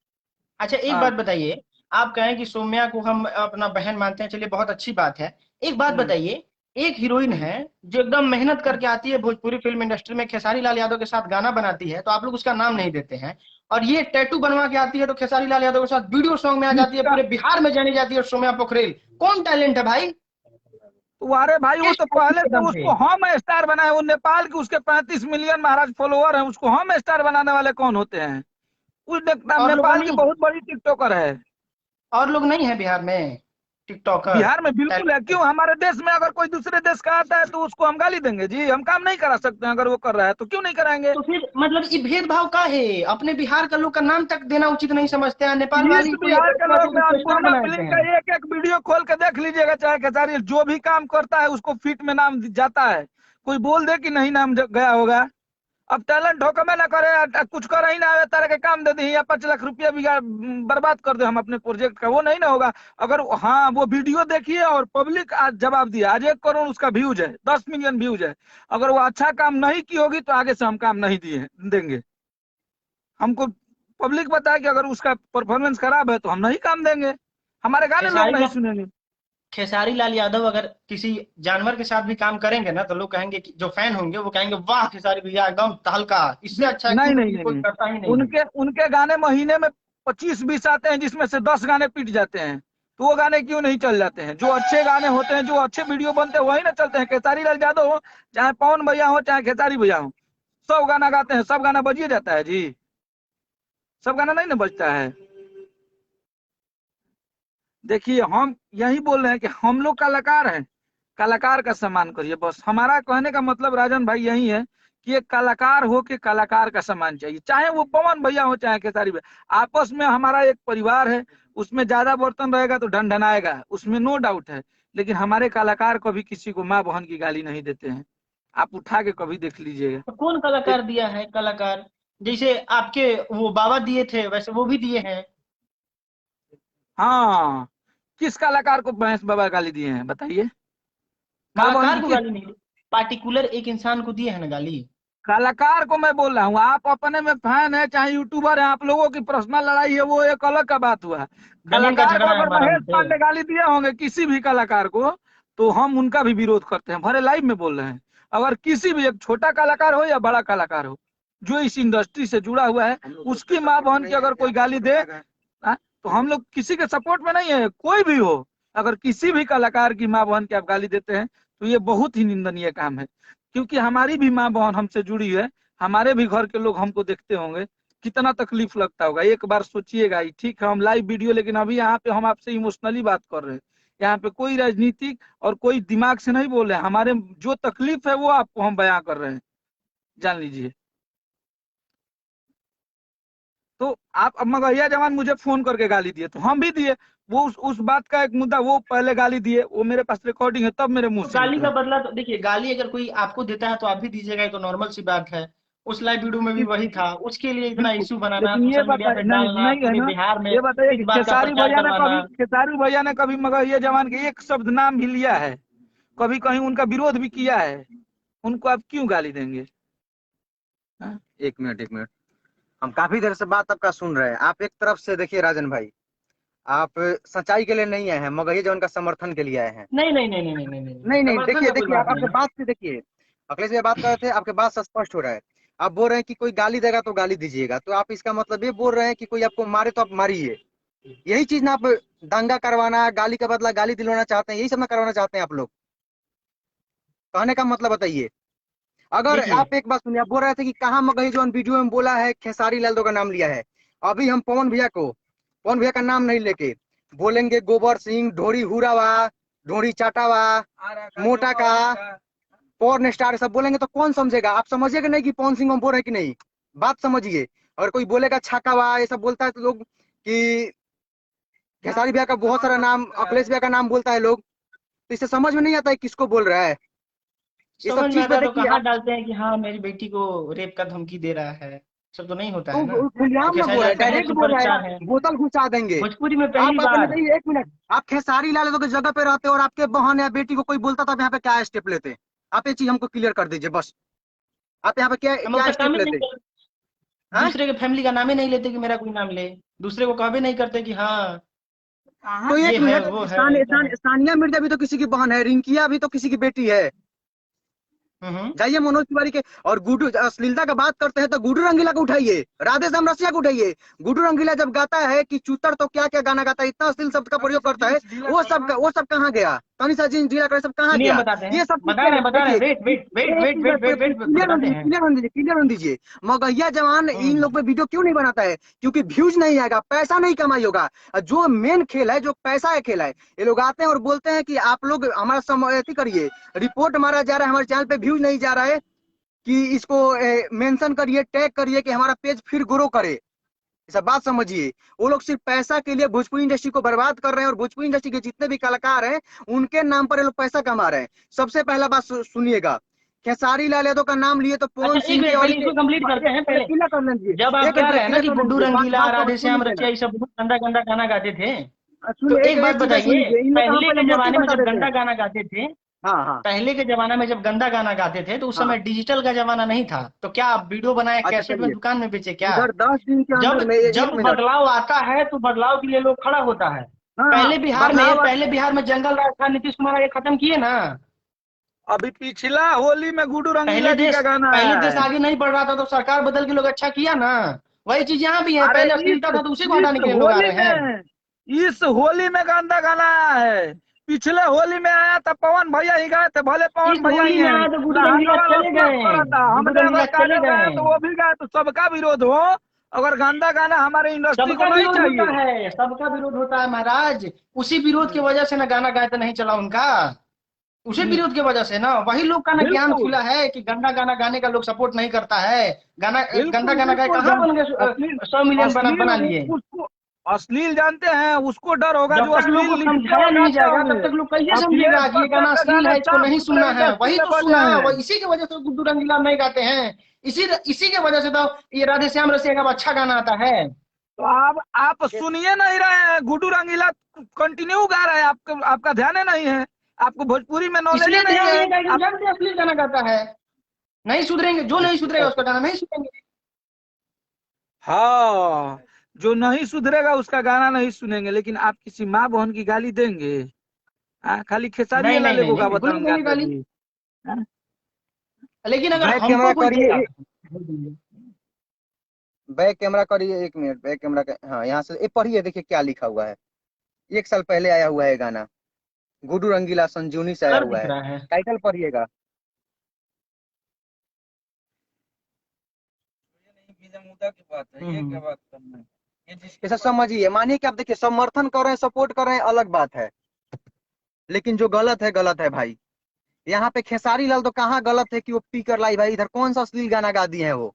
अच्छा एक हाँ। बात बताइए, आप कहें कि सौम्या को हम अपना बहन मानते हैं, चलिए बहुत अच्छी बात है। एक बात बताइए, एक हीरोइन है जो एकदम मेहनत करके आती है भोजपुरी फिल्म इंडस्ट्री में, खेसारी लाल यादव के साथ गाना बनाती है, तो आप लोग उसका नाम नहीं देते हैं। और ये टैटू बनवा के आती है तो खेसारी लाल यादव के साथ वीडियो सॉन्ग में आ जाती है, पूरे बिहार में जानी जाती है सौम्या पोखरेल। कौन टैलेंट है भाई? अरे भाई, वो तो पहले तो एकदम उसको हम स्टार बनाए, वो नेपाल के उसके 35 मिलियन महाराज फॉलोअर हैं, उसको हम स्टार बनाने वाले कौन होते हैं? उस और लोग नेपाल की नहीं, बहुत बड़ी टिकटॉकर है। और लोग नहीं है बिहार में टिकटॉकर? बिहार में बिल्कुल है। क्यों? हमारे देश में अगर कोई दूसरे देश का आता है तो उसको हम गाली देंगे? जी, हम काम नहीं करा सकते हैं, अगर वो कर रहा है तो क्यों नहीं कराएंगे? तो फिर मतलब ये भेदभाव का है? अपने बिहार का लोग का नाम तक देना उचित नहीं समझते हैं? नेपाल इस वाली कोई बिहार के अगर लोग में उसको स्टार अन्नपूर्णा बना देते फिल्म का हैं। एक वीडियो खोल के देख लीजिएगा, चाहे खेसारी जो भी काम करता है उसको फिट में नाम जाता है। कोई बोल दे कि नहीं नाम गया होगा? अब टैलेंट होकमे ना करे, कुछ कर ही ना आवे, तरह के काम दे दी या 5 लाख रुपया बर्बाद कर दे हम अपने प्रोजेक्ट का, वो नहीं ना होगा। अगर हाँ वो वीडियो देखिए और पब्लिक आज जवाब दिया, आज 1 करोड़ उसका व्यूज है, 10 मिलियन व्यूज है, अगर वो अच्छा काम नहीं की होगी तो आगे से हम काम नहीं देंगे। हमको पब्लिक बताए कि अगर उसका परफॉर्मेंस खराब है तो हम नहीं काम देंगे, हमारे गाने लोग नहीं सुनेंगे। खेसारी लाल यादव अगर किसी जानवर के साथ भी काम करेंगे ना, तो लोग कहेंगे कि जो फैन होंगे वो कहेंगे वाह खेसारी भैया एकदम तहलका, इससे अच्छा नहीं, कोई करता ही नहीं। उनके गाने महीने में 25-20 आते हैं, जिसमें से 10 गाने पिट जाते हैं, तो वो गाने क्यों नहीं चल जाते हैं? जो अच्छे गाने होते हैं, जो अच्छे वीडियो बनते हैं, वही ना चलते हैं। खेसारी लाल यादव हो, चाहे पवन भैया हो, चाहे खेसारी भैया हो, सब गाना गाते हैं, सब गाना बजिए जाता है जी, सब गाना नहीं ना बजता है। देखिए, हम यही बोल रहे हैं कि हम लोग कलाकार हैं, कलाकार का सम्मान करिए। बस हमारा कहने का मतलब राजन भाई यही है कि एक कलाकार हो के कलाकार का सम्मान चाहिए, चाहे वो पवन भैया हो चाहे खेसारी भैया। आपस में हमारा एक परिवार है, उसमें ज्यादा बर्तन रहेगा तो ढनढनाएगा, उसमें नो डाउट है। लेकिन हमारे कलाकार कभी किसी को माँ बहन की गाली नहीं देते हैं, आप उठा के कभी देख लीजिएगा। तो कौन कलाकार दिया है? कलाकार जैसे आपके वो बाबा दिए थे वैसे वो भी दिए हैं। हाँ, किस कलाकार को महेश बाबा गाली दिए हैं बताइए? कलाकार को गाली नहीं, पार्टिकुलर एक इंसान को दिए है ना गाली। कलाकार को मैं बोल रहा हूँ, आप अपने में फैन है चाहे यूट्यूबर है, आप लोगों की पर्सनल लड़ाई है, वो एक अलग का बात हुआ। कलाकार को अगर महेश पांडे गाली दिए होंगे किसी भी कलाकार को, तो हम उनका भी विरोध करते हैं, भरे लाइव में बोल रहे हैं। अगर किसी भी एक छोटा कलाकार हो या बड़ा कलाकार हो जो इस इंडस्ट्री से जुड़ा हुआ है, उसकी माँ बहन की अगर कोई गाली दे तो हम लोग किसी के सपोर्ट में नहीं है, कोई भी हो। अगर किसी भी कलाकार की माँ बहन की आप गाली देते हैं तो ये बहुत ही निंदनीय काम है, क्योंकि हमारी भी माँ बहन हमसे जुड़ी है, हमारे भी घर के लोग हमको देखते होंगे, कितना तकलीफ लगता होगा। एक बार सोचिएगा। ठीक है, हम लाइव वीडियो, लेकिन अभी यहाँ पे हम आपसे इमोशनली बात कर रहे हैं, यहाँ पे कोई राजनीतिक और कोई दिमाग से नहीं बोल रहे हैं, हमारे जो तकलीफ है वो आपको हम बयां कर रहे हैं, जान लीजिए। तो आप अब मगहिया जवान मुझे फोन करके गाली दिए तो हम भी दिए, वो उस बात का एक मुद्दा, वो पहले गाली दिए, वो मेरे पास रिकॉर्डिंग है, तब मेरे मुंह से गाली का बदला तो देखिए, गाली अगर कोई आपको देता है तो आप भी दीजिएगा, ये तो नॉर्मल सी बात है। उस लाइव वीडियो में भी वही था, उसके लिए इतना इशू बनाना, लेकिन ये सोशल मीडिया पे नहीं डालना, नहीं है पूरे ना, बिहार में ये बताइए इस बात का प्रचार करवाना। खेसारी भैया ने कभी मगर ये जवान के एक शब्द नाम भी लिया है? कभी कहीं उनका विरोध भी किया है? उनको आप क्यों गाली देंगे? हाँ? एक मिनट, हम काफी देर से बात आपका सुन रहे हैं। आप एक तरफ से देखिए राजन भाई, आप सच्चाई के लिए नहीं आए हैं, मगर ये जो उनका समर्थन के लिए आए हैं। नहीं नहीं नहीं नहीं नहीं नहीं नहीं, नहीं, समर्थन का कोई देखिए आप बात आपके नहीं है। बात से देखिए, अखिलेश भैया बात कर रहे थे, आपके बात से स्पष्ट हो रहा है। आप बोल रहे हैं कि कोई गाली देगा तो गाली दीजिएगा, तो आप इसका मतलब ये बोल रहे हैं कि कोई आपको मारे तो आप मारिए। यही चीज ना आप दंगा करवाना, गाली का बदला गाली दिलवाना चाहते हैं, यही सब ना करवाना चाहते हैं आप लोग? कहने का मतलब बताइए। अगर देखिए आप एक बात सुनिए, आप बोल रहे थे कि कहाँ मगही जो वीडियो में बोला है खेसारी लाल यादव का नाम लिया है। अभी हम पवन भैया का नाम नहीं लेके बोलेंगे गोबर सिंह, ढोरी हुरावा, ढोरी चाटावा, मोटा का, पॉर्न स्टार सब बोलेंगे तो कौन समझेगा? आप समझिएगा नहीं कि पवन सिंह हम बोल रहे हैं कि नहीं, बात समझिए। और कोई बोलेगा छाकावा, ये सब बोलता है तो लोग कि खेसारी भैया का बहुत सारा नाम, अखिलेश भैया का नाम बोलता है लोग, तो इससे समझ में नहीं आता है किसको बोल रहा है। ये सब समझ में चीज पे आता है तो देखिए कहाँ आप, डालते हैं कि हाँ मेरी बेटी को रेप का धमकी दे रहा है, सब तो नहीं होता है ना। तो तो खुलेआम में खेसारी बोल रहा है, लाल पहले डायरेक्ट बोल रहा सुपरस्टार है, है, बोतल घुसा देंगे। भोजपुरी में पहली आप अपने बार। देखिए, एक मिनट, आप खेसारी लाल यादव की जगह पे रहते और आपके बहन या बेटी को कोई बोलता था यहाँ पे क्या स्टेप लेते? आप ये चीज हमको क्लियर कर दीजिए बस। आप यहाँ पे क्या हम क्या उसका स्टेप काम ही नहीं लेते? करते, हैं? दूसरे के फैमिली का नाम ही नहीं लेते कि मेरा कोई नाम ले, दूसरे को कभी नहीं करते कि हाँ तो ये एक है मिनट, वो है ऐसा है। सानिया मिर्जा भी तो किसी की बहन है, रिंकिया भी तो किसी की बेटी है। हम्म। जाइए मनोज तिवारी के, और गुड्डू, अश्लीलता का बात करते हैं तो गुड्डू रंगीला को उठाइए, राधेश्याम रसिया को उठाइए। गुड्डू रंगीला जब गाता है कि चूतर तो क्या क्या गाना गाता है, इतना अश्लील शब्द का प्रयोग करता है, वो सब कहाँ गया? तनिषा जी ढीला कर सब कहाँ सुनिए हम गया? बताते हैं, ये सब चीज बता पे रहे हैं बता रहे देखिए, हैं, wait wait wait wait wait wait wait बताते हैं। क्लियर होने दीजिए। मगहिया जवान इन हम्म। लोग पे वीडियो क्यों नहीं बनाता है? क्योंकि व्यूज नहीं आएगा, पैसा नहीं कमाई होगा। जो मेन खेल है, जो पैसा का खेल है, ये लोग आते हैं और बोलते हैं कि आप लोग हमारा करिए, रिपोर्ट मारा जा रहा है, हमारे चैनल पे व्यूज नहीं जा रहा है, कि इसको मेंशन करिए, टैग करिए कि हमारा पेज फिर ग्रो करे। सब बात समझिए। वो लोग सिर्फ पैसा के लिए भोजपुरी इंडस्ट्री को बर्बाद कर रहे हैं, और भोजपुरी इंडस्ट्री के जितने भी कलाकार हैं उनके नाम पर ये लोग पैसा कमा रहे हैं। सबसे पहला बात सुनिएगा, खेसारी लाल यादव का नाम लिए तो अच्छा पवन एक सिंह के मिनट और पहले इसको कंप्लीट करते हैं पहले। क्लियर कर लीजिए, जब आप एक कह मिनट रहे हैं ना क्लियर कि कर गुड्डू लीजिए, रंगीला, बात राधे सुन श्याम लीजिए रचिया, ना। ये सब बहुत गंदा गंदा गाना गाते थे। तो सुनिए, एक बात चीज सुन बताइए, लीजिए, इन लोग का हम पहले पहले के मोटिव जमाने में बता जब देते गंदा हैं। गाना गाते थे, हाँ हाँ पहले के जमाने में जब गंदा गाना गाते थे तो उस हाँ, समय डिजिटल का जमाना नहीं था, तो क्या आप वीडियो बनाए अच्छा कैसेट में चलिए, दुकान में बेचे क्या? इधर 10 दिन के अंदर जब में एक जब मिनट। बदलाव आता है तो बदलाव के लिए लोग खड़ा होता है। हाँ हाँ, बदलाव। पहले बिहार में जंगल राज था, नीतीश कुमार आगे खत्म किए ना। अभी पिछला होली में गुड्डू रंगीला जी का गाना पहले देश है। आगे नहीं बढ़ रहा था तो सरकार बदल के लोग अच्छा किया ना। वही चीज यहाँ भी है, अरे पहले अश्लीलता था तो उसी को इस हटाने के लिए लोग आ होली रहे हैं। में, इस होली में गंदा गाना आया है। पिछले होली में आया था, पवन भैया ही गाए थे, भले इस पवन भैया ही होली में हैं। आया तो गुड्डू रंगीला लहंगा वाला चले उपयोग गए, करा था, गुड्डू हमने रंगीला अगर चले काजल गाया गए। तो वो भी गाए, तो सबका विरोध हो। अगर गंदा गाना हमारे इंडस्ट्री को सबका नहीं विरोध होता चाहिए। है, सबका विरोध होता है महाराज। उसी विरोध की वजह से ना गाना गाए तो नहीं चला उनका, उसी हम्म, विरोध की वजह से ना। वही लोग का ना ज्ञान बिल्कुल खुला है कि गंदा गाना गाने का लोग सपोर्ट नहीं करता है। गंदा बिल्कुल गाना गाए बिल्कुल कहाँ बन गए, अश्लील, 100 मिलियन अश्लील बना लिए। उसको अश्लील जानते हैं, उसको डर होगा जब जो तक लोग अश्लील को लिखते समझाया और नहीं गाते जाएगा होंगे। तब तक लोग कैसे अखिलेश समझेगा कि ये गाना बच्चन का अश्लील गाना है, इसको साफ नहीं सुथरे सुनना है। इंडस्ट्री वही में तो बजे सुनना है, हैं। वही इसी की वजह से गुड्डू रंगीला नहीं गाते हैं। इसी की वजह से तो ये राधे श्याम रसिया का अच्छा गाना आता है। तो आप सुनिए नहीं रहे हैं, गुड्डू रंगीला कंटिन्यू गा रहे हैं, आपका ध्यान ही नहीं है, आपको भोजपुरी में नॉलेज ही इसलिए नहीं ध्यान है। नहीं देगा कि आप जानते हैं अश्लील गाना गाता है। नहीं सुधरेंगे, जो नहीं सुधरेगा उसका गाना नहीं सुनेंगे। हाँ, जो नहीं सुधरेगा उसका गाना नहीं सुनेंगे, लेकिन आप किसी माँ बहन की गाली देंगे? खाली खेसारी नहीं लाल नहीं नहीं एगो नहीं, गावत बिल्कुल नहीं देंगे गाना गाली। जी। हाँ? लेकिन अगर बैक हमको कैमरा कोई करिए, देगा तो बोल देंगे। बैक कैमरा करिए, एक मिनट, बैक कैमरा का, हाँ यहाँ से ये पढ़िए, देखिए क्या लिखा हुआ है। 1 साल पहले आया हुआ है गाना, गुड्डू रंगीला संजूनी से आया कलर हुआ दिख है। रहा है। टाइटल पढ़िएगा। की बात है, ये क्या बात करना है? ऐसा समझिए, मानिए कि आप देखिए समर्थन कर रहे हैं, सपोर्ट कर रहे हैं, अलग बात है, लेकिन जो गलत है भाई। यहाँ पे खेसारी लाल तो कहाँ गलत है कि वो पी कर लाई भाई, इधर कौन सा अश्लील गाना गा दिए हैं वो?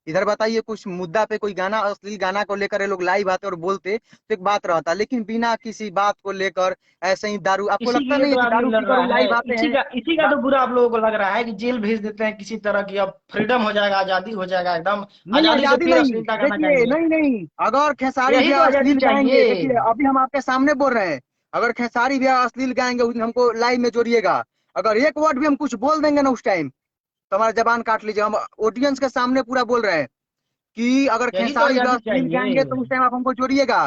इधर बताइए कुछ मुद्दा पे कोई गाना, अश्लील गाना को लेकर ये लोग लाइव आते और बोलते तो एक बात रहता, लेकिन बिना किसी बात को लेकर ऐसे ही दारू, आपको इसी लगता लिए नहीं तो है कि आदमी दारू लड़ पीकर रहा वो है, लाइव आते हैं? इसी का तो बुरा आप लोगों को लग रहा है कि जेल भेज देते हैं किसी तरह की, अब फ्रीडम हो जाएगा, आजादी हो जाएगा एकदम, नहीं, आजादी से आजादी फिर नहीं, अश्लीलता गाना देखिए, गाएंगे। नहीं नहीं, अगर खेसारी यही तो भैया आजादी अश्लील गाएंगे, चाहिए। देखिए अभी हम आपके सामने बोल रहे हैं, अगर खेसारी भैया अश्लील गाएंगे उस दिन हमको लाइव में जोड़िएगा, अगर एक वर्ड भी हम कुछ बोल देंगे ना उस टाइम तो हमारा जबान काट लीजिए, हम ऑडियंस के सामने पूरा बोल रहे हैं कि अगर यही तो खेसारी भैया आजादी अश्लील चाहिए। गाएंगे तो उस टाइम आप हमको जोड़िएगा,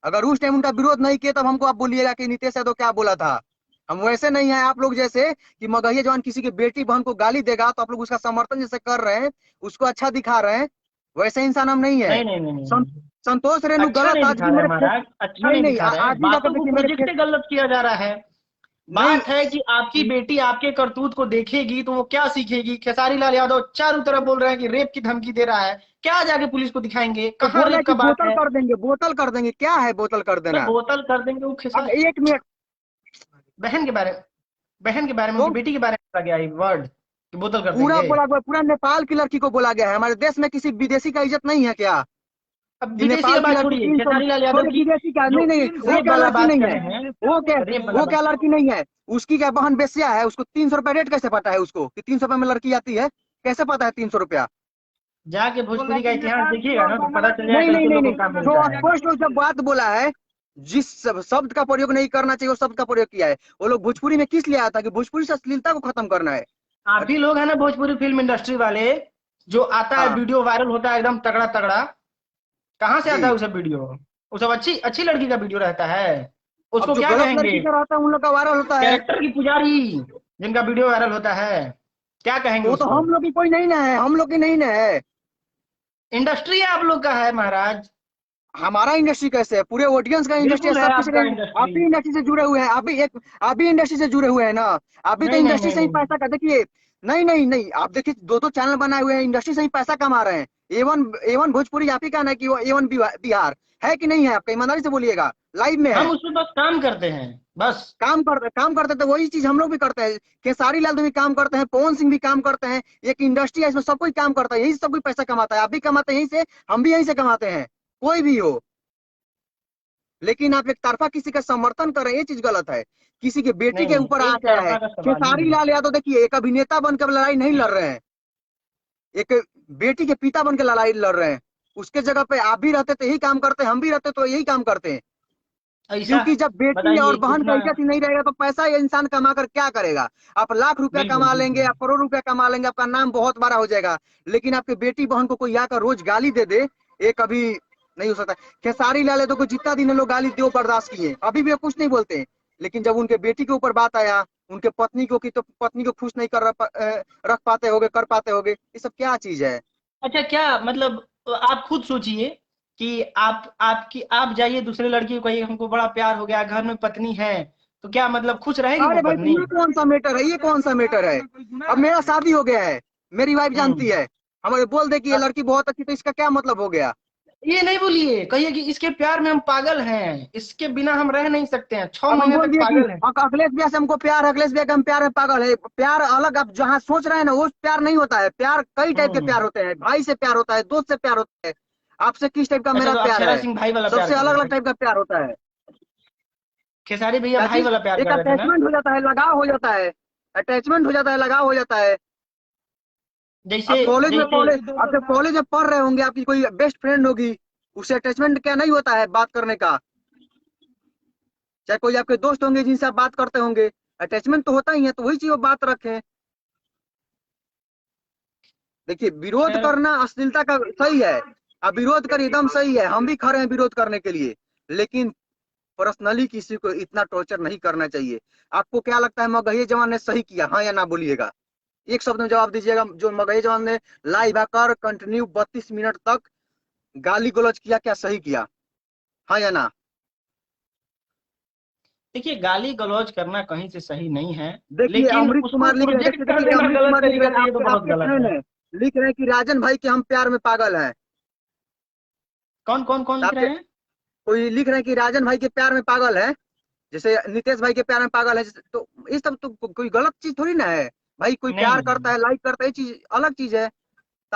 अगर उस टाइम उनका विरोध नहीं किया तब हमको आप बोलिएगा कि नीतीश यादव क्या बोला था। हम वैसे नहीं है आप लोग जैसे कि मगहिया जवान किसी की बेटी बहन को गाली देगा तो आप लोग उसका समर्थन जैसे कर रहे हैं, उसको अच्छा दिखा रहे हैं, वैसे इंसान हम नहीं है। नहीं नहीं नहीं नहीं सं, नहीं। संतोष रेणु अच्छा गलत नहीं आज दिखा भी रहे मेरे महाराज, अच्छा नहीं नहीं नहीं दिखा रहे, आज भी जाकर बातों को देखिए मेरे प्रोजेक्ट गलत किया जा रहा है। नहीं, बात है कि आपकी बेटी आपके करतूत को देखेगी तो वो क्या सीखेगी। खेसारी लाल यादव चारों तरफ बोल रहे हैं कि रेप की धमकी दे रहा है, क्या जाके पुलिस को दिखाएंगे, तो कहाँ बोल रहा है रेप कि का बात बोतल है। कर देंगे, बोतल कर देंगे, क्या है बोतल कर तो देना? बोतल कर देंगे वो अब खेसारी एक मिनट, बहन के बारे में, बहन के बारे में, तो उनकी बेटी के बारे में बोला गया ये वर्ड कि बोतल कर पूरा देंगे। बोला गया, पूरा नेपाल की लड़की को बोला गया है, हमारे देश में किसी विदेशी का इज्जत नहीं है क्या? अब कि विदेशी का नेपाल की बात लड़की छोड़िए, 300, खेसारी लाल यादव थोड़े की विदेशी का जो नहीं नहीं, वो रेप क्या वाला लड़की बात नहीं कर है, रहे हैं, रेप वाला वो क्या बात। लड़की नहीं है, उसकी क्या बहन बेस्या है? उसको 300 रुपया रेट कैसे पता है उसको कि 300 रुपये में लड़की आती है? कैसे पता है 300 रुपया? जाके भोजपुरी का इतिहास देखिएगा ना तो पता चल जाएगा नहीं नहीं कैसे नहीं लोगों नहीं, को काम जो मिलता है। स्पष्ट रूप से बात बोला है, जिस शब्द का प्रयोग नहीं करना चाहिए उस शब्द का प्रयोग किया है। वो लोग भोजपुरी में किस लिए आया था कि भोजपुरी से अश्लीलता को खत्म करना है। आप ही लोग है ना भोजपुरी फिल्म इंडस्ट्री वाले, जो आता है हाँ वीडियो वायरल होता है एकदम तगड़ा तगड़ा, कहाँ से आता है जी, वो सब वीडियो? वो सब अच्छी अच्छी लड़की का वीडियो रहता है, अब उसको जो क्या गलत कहेंगे? लड़की का रहता है उन लोग का वायरल होता है, कैरेक्टर की पुजारी जिनका वीडियो वायरल होता है, क्या कहेंगे तो वो तो उसको? हम लोग की कोई नहीं ना है, हम लोग की नहीं ना है। इंडस्ट्री आप लोग का है महाराज। हमारा इंडस्ट्री कैसे है? पूरे ऑडियंस का इंडस्ट्री है, बिल्कुल है सब कुछ आपका आप इंडस्ट्री। भी इंडस्ट्री से जुड़े हुए हैं, आप भी इंडस्ट्री से जुड़े हुए हैं ना, आप भी तो नहीं नहीं इंडस्ट्री नहीं से ही नहीं। पैसा का देखिए। नहीं नहीं नहीं, आप देखिए दो दो चैनल बनाए हुए हैं, इंडस्ट्री से ही पैसा कमा रहे हैं। A1 भोजपुरी आप ही कहना है कि वो A1 बिहार है कि नहीं है? आपका ईमानदारी से बोलिएगा, लाइव में हम है। उसमें बस काम करते हैं बस। काम करते तो वही चीज हम लोग भी करते हैं, खेसारी लाल भी काम करते हैं, पवन सिंह भी काम करते हैं, एक इंडस्ट्री है इसमें सब कोई काम करता है, यही से सब कोई पैसा कमाता है, आप भी कमाते हैं यहीं से, हम भी यहीं से कमाते हैं, कोई भी हो। लेकिन आप एक तरफा किसी का समर्थन कर रहे हैं, ये चीज गलत है। किसी के बेटी नहीं के ऊपर नहीं, आ एक गया है। तरफा का सवाल ही खेसारी नहीं। लाल यादव देखिए एक अभिनेता बनकर लड़ाई नहीं लड़ रहे हैं, एक बेटी के पिता बनकर लड़ाई लड़ रहे हैं। उसके जगह पे आप भी रहते तो यही काम करते, हम भी रहते तो यही काम करते हैं। ऐसा क्योंकि जब बेटी बताइए और बहन का कितना। इज्जत ही नहीं रहेगा तो पैसा ये इंसान कमा कर क्या करेगा? आप लाख रुपया बिल्कुल कमा लेंगे, बिल्कुल। आप करोड़ रुपया कमा लेंगे, आपका नाम बहुत बड़ा हो जाएगा, लेकिन आपके बेटी बहन को कोई आकर रोज गाली दे दे, ये कभी नहीं हो सकता। खेसारी लाल यादव को जितना दिन लोग गाली दे वो बर्दाश्त किए, अभी भी वो कुछ नहीं बोलते हैं। लेकिन जब उनके बेटी के ऊपर बात आया, उनके पत्नी को की तो पत्नी को खुश नहीं रख पाते होगे, कर पाते होगे, ये सब क्या चीज है? अच्छा क्या मतलब, आप खुद सोचिए कि आप जाइए दूसरे लड़की को कहिए हमको बड़ा प्यार हो गया, घर में पत्नी है, तो क्या मतलब खुश रहेगी वो अरे भाई, तो पत्नी? ये कौन सा मैटर है? ये कौन सा मैटर है? अब मेरा शादी हो गया है, मेरी वाइफ जानती हम्म। है, हमारे बोल दे कि ये अब लड़की बहुत अच्छी, तो इसका क्या मतलब हो गया? ये नहीं बोलिए, कहिए कि इसके प्यार में हम पागल हैं, इसके बिना हम रह नहीं सकते हैं, 6 अब हम महीने बोल तक दिए कि पागल हैं। अखिलेश भैया से हमको प्यार है, अखिलेश भैया का हम प्यार है, पागल है। प्यार अलग, आप जहाँ सोच रहे हैं ना वो प्यार नहीं होता है। प्यार कई टाइप के प्यार हम्म। होते हैं, भाई से प्यार होता है, दोस्त से प्यार होता है। आपसे किस टाइप का अच्छा मेरा तो प्यार अक्षरा है? सिंह भाई वाला प्यार सबसे कर अलग रहे अलग थे, टाइप का प्यार होता है। खेसारी भैया क्या भाई चीज? वाला प्यार एक कर रहे थे ना? अटैचमेंट हो जाता है, लगाव हो जाता है, अटैचमेंट हो जाता है, लगाव हो जाता है। जैसे आप कॉलेज में जैसे आप जब कॉलेज में पढ़ रहे होंगे, आपकी कोई बेस्ट फ्रेंड होगी, उससे अटैचमेंट क्या नहीं होता है बात करने का? चाहे कोई आपके दोस्त होंगे जिनसे आप बात करते होंगे, अटैचमेंट तो होता ही है, तो वही चीज वो बात रखें। देखिए विरोध खैर। करना अश्लीलता का सही है, अब विरोध कर एकदम सही है, हम भी खड़े हैं विरोध करने के लिए, लेकिन पर्सनली किसी को इतना टॉर्चर नहीं करना चाहिए। आपको क्या लगता है मगही जवान ने सही किया, हाँ या ना बोलिएगा? एक शब्द में जवाब दीजिएगा, जो मगही जवान ने लाइव आकर कंटिन्यू 32 मिनट तक गाली गलौज किया, क्या सही किया, हाँ या ना? देखिए गाली गलौज करना कहीं से सही नहीं है, देखिए लेकिन अमृत उसको कुमार लिख रहे हैं, प्रोजेक्ट कर देखिए देना अमृत गलत कुमार लिख रहे तरीका हैं, से, ये तो आपके बहुत आपके गलत फैन है। है, लिख रहे हैं कि राजन भाई के हम प्यार में पागल हैं। कौन कौन कौन लिख आपके रहे हैं? कोई लिख रहे हैं कि राजन भाई के प्यार में पागल है, जैसे नीतीश भाई के प्यार में पागल है, तो इस सब तो कोई गलत चीज थोड़ी ना है। भाई कोई प्यार नहीं करता है, लाइक करता है, ये चीज अलग चीज है।